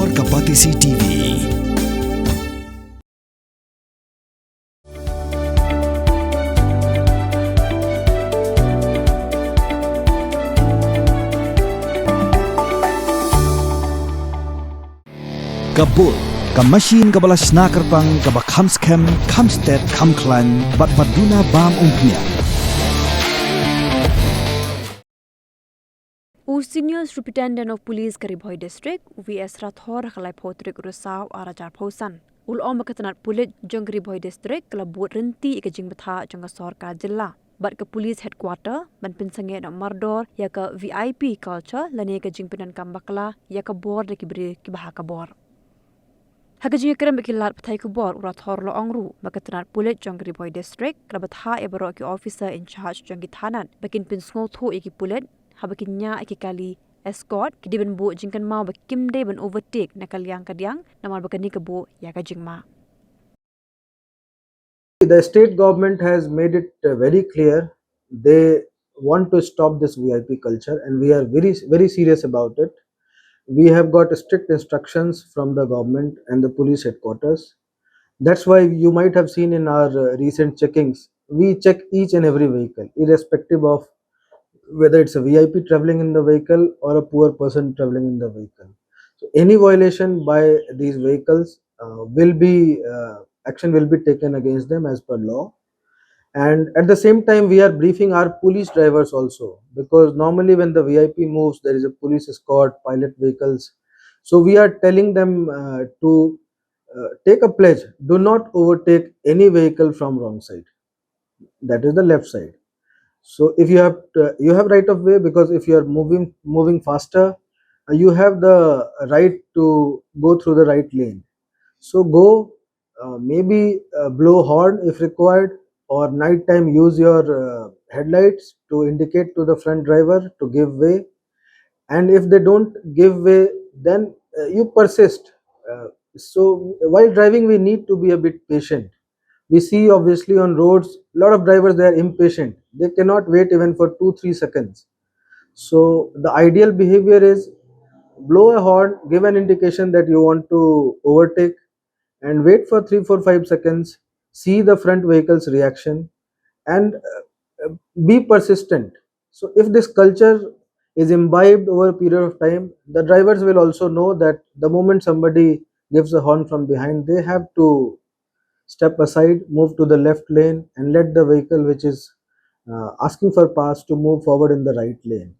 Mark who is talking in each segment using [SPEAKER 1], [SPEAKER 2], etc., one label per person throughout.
[SPEAKER 1] Kabor Kapatisi TV. Kabul, Kamashin Kabalas Nakarpang Kabakhamskem, Kamstet, Kamklan, Batbaduna Bam Umpnia.
[SPEAKER 2] Senior Superintendent of Police Ribhoi District, VS Rathor Khalai Potrik Rusau Arajar Posan. Ulom Makatanat Pulit Jong Ribhoi District Kalabut Renti Ikajing Batha Jangasor Kajilla. But ke Police Headquarter, Ban Pynsangeh nak Mardor, ya ke VIP culture, lani Ikajing Pinan Kambakla, ya ke bor de Kibri Kibaha Kabor. Hakajing Kerem Bikilat Patai Kabor Rathor Lo Ongru, Makatanat Pulit Jong Ribhoi District, Kalabatha Ebaro ki Officer in Charge Jong Gitanan, Bakin Pynsangeh Thu Iki Pulit, Habakinya ikikali escort kidi ben bu jingkan mau bakim de ben overtake nakal yang kadiang namal bakani ke bu ya ka jingma.
[SPEAKER 3] The state government has made it very clear they want to stop this VIP culture, and we are very serious about it. We have got strict instructions from the government and the police headquarters. That's why you might have seen in our recent checkings, we check each and every vehicle irrespective of whether it's a VIP traveling in the vehicle or a poor person traveling in the vehicle. So any violation by these vehicles action will be taken against them as per law. And at the same time, we are briefing our police drivers also, because normally when the VIP moves, there is a police escort, pilot vehicles. So we are telling them to take a pledge: do not overtake any vehicle from wrong side. That is the left side. So if you have right of way, because if you are moving faster, you have the right to go through the right lane. So go, maybe blow horn if required, or night time use your headlights to indicate to the front driver to give way. And if they don't give way, then you persist. So while driving, we need to be a bit patient. We see obviously on roads a lot of drivers, they are impatient, they cannot wait even for 2-3 seconds. So the ideal behavior is blow a horn, give an indication that you want to overtake, and wait for 3-4-5 seconds, see the front vehicle's reaction, and be persistent. So if this culture is imbibed over a period of time, the drivers will also know that the moment somebody gives a horn from behind, they have to step aside, move to the left lane, and let the vehicle which is asking for pass to move forward in the right lane.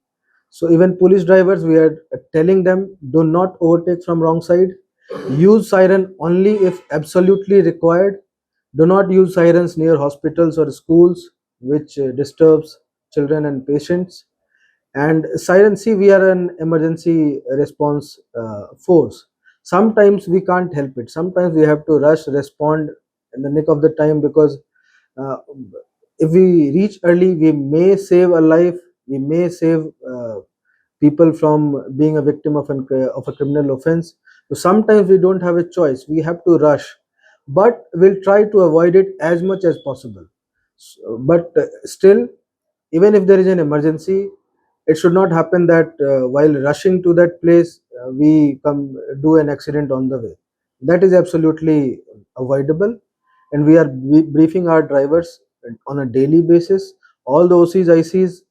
[SPEAKER 3] So even police drivers, we are telling them, do not overtake from wrong side. Use siren only if absolutely required. Do not use sirens near hospitals or schools, which disturbs children and patients. And siren, see, we are an emergency response force. Sometimes we can't help it. Sometimes we have to rush, respond in the nick of the time, because uh, if we reach early, we may save a life, we may save people from being a victim of a criminal offense. So sometimes we don't have a choice, we have to rush, but we'll try to avoid it as much as possible. But still, even if there is an emergency, it should not happen that while rushing to that place, we come do an accident on the way. That is absolutely avoidable, and we are briefing our drivers on a daily basis. All the OCs, ICs,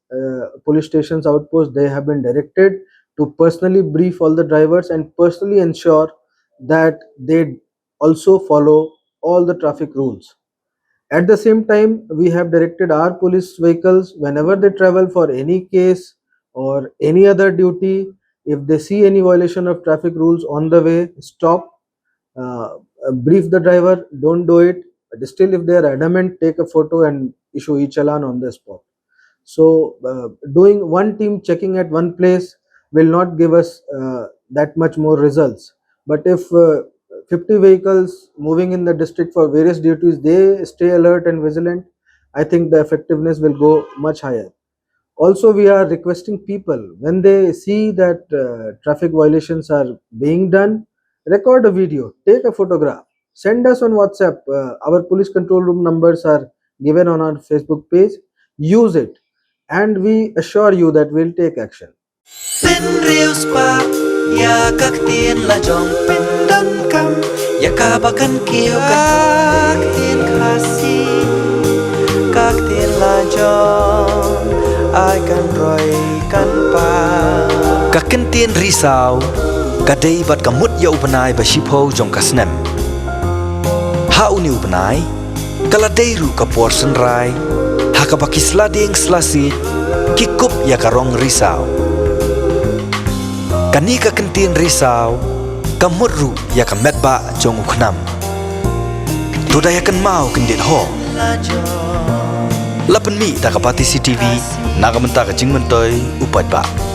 [SPEAKER 3] police stations, outposts, they have been directed to personally brief all the drivers and personally ensure that they also follow all the traffic rules. At the same time, we have directed our police vehicles, whenever they travel for any case or any other duty, if they see any violation of traffic rules on the way, stop, brief the driver, don't do it. But still, if they are adamant, take a photo and issue each challan on the spot. So doing one team checking at one place will not give us that much more results. But if 50 vehicles moving in the district for various duties, they stay alert and vigilant, I think the effectiveness will go much higher. Also, we are requesting people, when they see that traffic violations are being done, record a video, take a photograph, send us on WhatsApp. Our police control room numbers are given on our Facebook page. Use it, and we assure you that we'll take action.
[SPEAKER 4] ya kak tin la jong pin dan kam ya ka bakan kiu kak tin khasi kak tin la jong ai kan roi kan pa kak ken tin risau kadai bat kamut ya upanai ba shipho jong kasnem ha uni upanai kala deiru ka portion rai ha ka bakislading slasi kikup ya karong risau kani ka kentin risau kamut ru ya ka metba jong ukhnam tudaya kan mau kendit ho lapan mi ta ka pati CTV naga menta ka jingmentoi upat ba